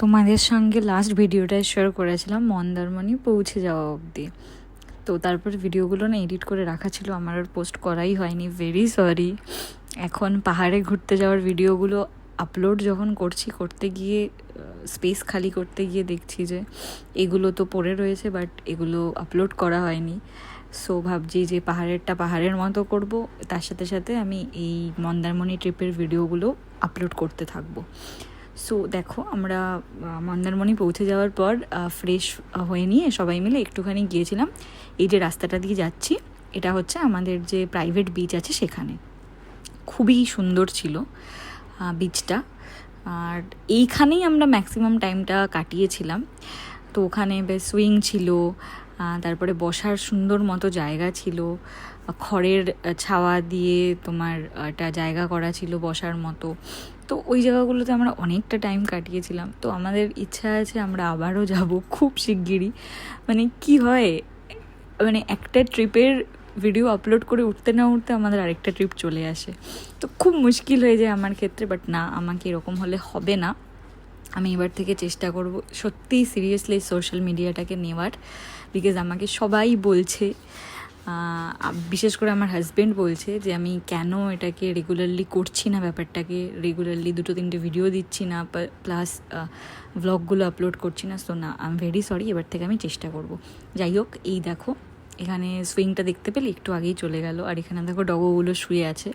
তোমাদের সঙ্গে লাস্ট ভিডিওটা শেয়ার করেছিলাম মন্দারমণি পৌঁছে যাওয়া অবধি। তো তারপর ভিডিওগুলো না এডিট করে রাখা ছিল, আমার আর পোস্ট করাই হয়নি, ভেরি সরি। এখন পাহাড়ে ঘুরতে যাওয়ার ভিডিওগুলো আপলোড যখন করতে গিয়ে স্পেস খালি করতে গিয়ে দেখছি যে এগুলো তো পড়ে রয়েছে, বাট এগুলো আপলোড করা হয়নি। সো ভাবছি যে পাহাড়েরটা পাহাড়ের মতো করব, তার সাথে সাথে আমি এই মন্দারমণি ট্রিপের ভিডিওগুলো আপলোড করতে থাকবো। সো দেখো, আমরা মন্দারমণি পৌঁছে যাওয়ার পর ফ্রেশ হয়ে নিয়ে সবাই মিলে একটুখানি গিয়েছিলাম। এই যে রাস্তাটা দিয়ে যাচ্ছি, এটা হচ্ছে আমাদের যে প্রাইভেট বিচ আছে সেখানে। খুবই সুন্দর ছিল বিচটা, আর এইখানেই আমরা ম্যাক্সিমাম টাইমটা কাটিয়েছিলাম। তো ওখানে বেশ সুইং ছিল, তারপরে বসার সুন্দর মতো জায়গা ছিল, খড়ের ছাওয়া দিয়ে তোমার একটা জায়গা করা ছিল বসার মতো। তো ওই জায়গাগুলোতে আমরা অনেকটা টাইম কাটিয়েছিলাম। তো আমাদের ইচ্ছা আছে আমরা আবারও যাব খুব শিগগিরই। মানে কি হয়, মানে একটা ট্রিপের ভিডিও আপলোড করে উঠতে না উঠতে আমাদের আরেকটা ট্রিপ চলে আসে, তো খুব মুশকিল হয়ে যায় আমার ক্ষেত্রে। বাট না, আমাকে এরকম হলে হবে না। আমি এবার থেকে চেষ্টা করব সত্যিই সিরিয়াসলি সোশ্যাল মিডিয়াটাকে নেওয়ার, বিকজ আমাকে সবাই বলছে, বিশেষ করে আমার হাজব্যান্ড বলছে যে আমি কেন এটাকে রেগুলারলি করছি না, ব্যাপারটাকে রেগুলারলি 2-3টে ভিডিও দিচ্ছি না, প্লাস ভ্লগগুলো আপলোড করছি না। সো না, আই এম ভেরি সরি, এবার থেকে আমি চেষ্টা করব। যাই হোক, এই দেখো এখানে সুইংটা দেখতে পেলে একটু আগেই চলে গেল। আর এখানে দেখো ডগোগুলো শুয়ে আছে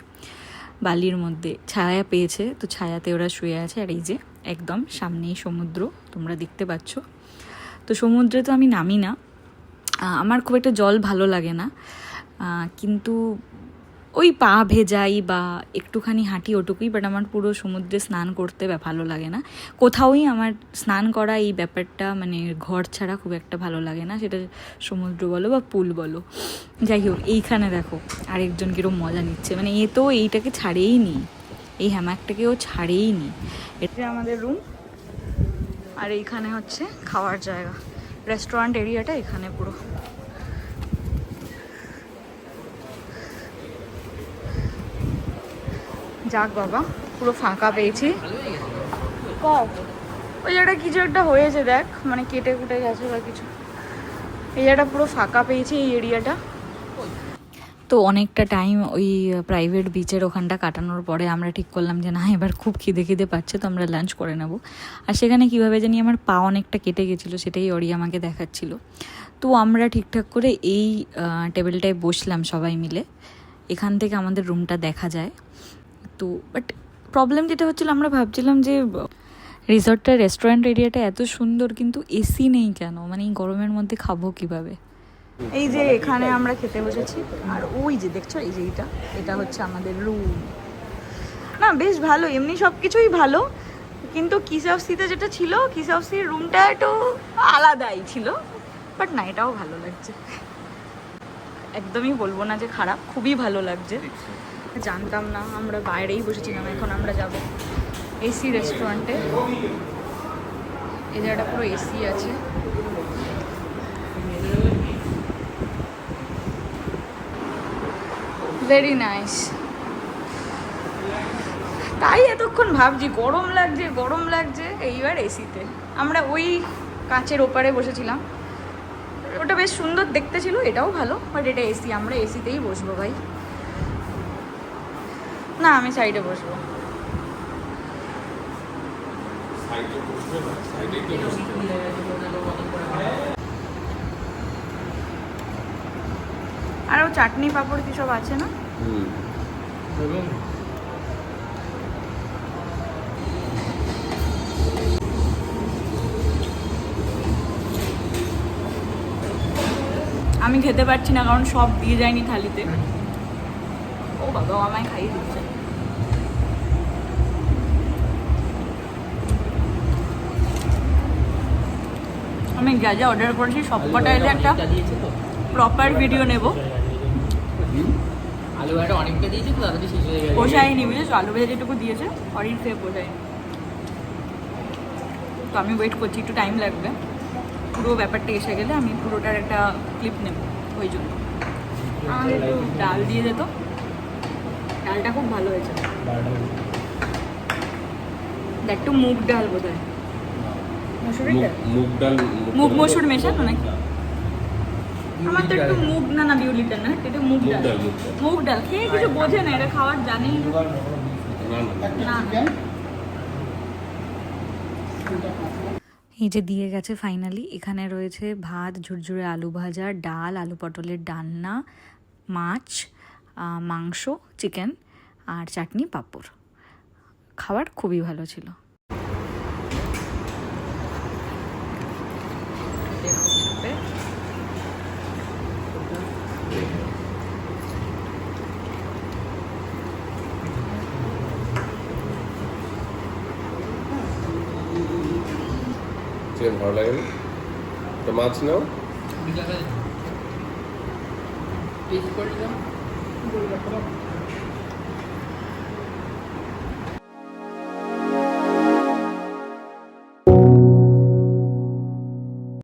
বালির মধ্যে, ছায়া পেয়েছে তো ছায়াতে ওরা শুয়ে আছে। আর এই যে একদম সামনেই সমুদ্র, তোমরা দেখতে পাচ্ছ। তো সমুদ্রে তো আমি নামি না, আমার খুব একটা জল ভালো লাগে না, কিন্তু ওই পা ভেজাই বা একটুখানি হাঁটি ওটুকুই। বাট আমার পুরো সমুদ্রে স্নান করতে ভালো লাগে না। কোথাওই আমার স্নান করা এই ব্যাপারটা মানে ঘর ছাড়া খুব একটা ভালো লাগে না, সেটা সমুদ্র বলো বা পুল বলো। যাই হোক, এইখানে দেখো আরেকজন কিরকম মজা নিচ্ছে, মানে এ তো এইটাকে ছাড়েই নি, এই হ্যামাকটাকেও ছাড়েই নি। এটা আমাদের রুম, আর এইখানে হচ্ছে খাওয়ার জায়গা, রেস্টুরেন্ট এরিয়াটা এখানে পুরো। যাক বাবা, পুরো ফাঁকা পেয়েছি। ওই জায়গাটা কিছু একটা হয়েছে দেখ, মানে কেটে কুটে গেছে বা কিছু। এই জায়গাটা পুরো ফাঁকা পেয়েছি, এই এরিয়াটা। তো অনেকটা টাইম ওই প্রাইভেট বিচের ওখানটা কাটানোর পরে আমরা ঠিক করলাম যে না, এবার খুব খিদে পাচ্ছে, তো আমরা লাঞ্চ করে নেব। আর সেখানে কীভাবে জানি আমার পা অনেকটা কেটে গেছিলো, সেটাই অরি আমাকে দেখাচ্ছিল। তো আমরা ঠিকঠাক করে এই টেবিলটায় বসলাম সবাই মিলে, এখান থেকে আমাদের রুমটা দেখা যায়। তো বাট প্রবলেম যেটা হচ্ছিলো, আমরা ভাবছিলাম যে রিসর্টটা রেস্টুরেন্ট এরিয়াটা এত সুন্দর, কিন্তু এসি নেই কেন, মানে এই গরমের মধ্যে খাবো কিভাবে। এই যে এখানে আমরা খেতে বসেছি, আর ওই যে দেখছো এই যে এটা হচ্ছে আমাদের রুম। না বেশ ভালো, এমনি সব কিছুই ভালো, কিন্তু কিসঅফসিতে যেটা ছিল, কিসঅফসির রুমটা একটু আলাদাই ছিল। বাট না, এটাও ভালো লাগছে, একদমই বলবো না যে খারাপ, খুবই ভালো লাগছে। জানতাম না, আমরা বাইরেই বসেছিলাম, এখন আমরা যাব এসি রেস্টুরেন্টে। এই জায়গাটা পুরো এসি আছে। Very nice. তাই এতক্ষণ ভাবছি গরম লাগছে, এইবার এসিতে। আমরা ওই কাঁচের ওপারে বসেছিলাম, ওটা বেশ সুন্দর দেখতে ছিল, এটাও ভালো, বাট এটা এসি, আমরা এসিতেই বসবো ভাই। না, আমি সাইডে বসবো। আরও চাটনি পাঁপড় কি সব আছে না? আমি খেতে পারছি না, কারণ সব দিয়ে যায়নি থালিতে। ও বাবা, আমায় খাইয়ে দিচ্ছে। আমি যা যা অর্ডার করেছি সব কটা এলে একটা প্রপার ভিডিও নেব। আলু ভাজা অনেকটা দিয়েছে তো, তাড়াতাড়ি শেষ হয়ে গেছে। পোষায়নি বুঝেছো, আলু ভাজা যেটুকু দিয়েছে অরিন খেয়ে পোষায়নি। তো আমি ওয়েট করছি, একটু টাইম লাগবে। পুরো ব্যাপারটা এসে গেলে আমি পুরোটার একটা ক্লিপ নেব, ওই জন্য। আমাকে একটু ডাল দিয়ে যেত, ডালটা খুব ভালো হয়েছে। একটু মুগ ডাল বোধ হয়। মসুরির ডাল মুগ ডাল মুগ মসুর মেশানো নাকি আমার তো একটু মুগ না বিউলিটা না এটা মুগ মুগ ডাল ডাল মুগ ডাল খেয়ে কিছু বোঝে না এটা খাওয়ার জানি না না এই যে দিয়ে গেছে ফাইনালি এখানে রয়েছে ভাত ঝুরঝুরে আলু ভাজা ডাল আলু পটলের ডালনা মাছ মাংস চিকেন আর চাটনি পাঁপড় খাবার খুবই ভালো ছিল চিকেন ভালো লাগে না তো মাছ নাও টেস্ট করে নিলাম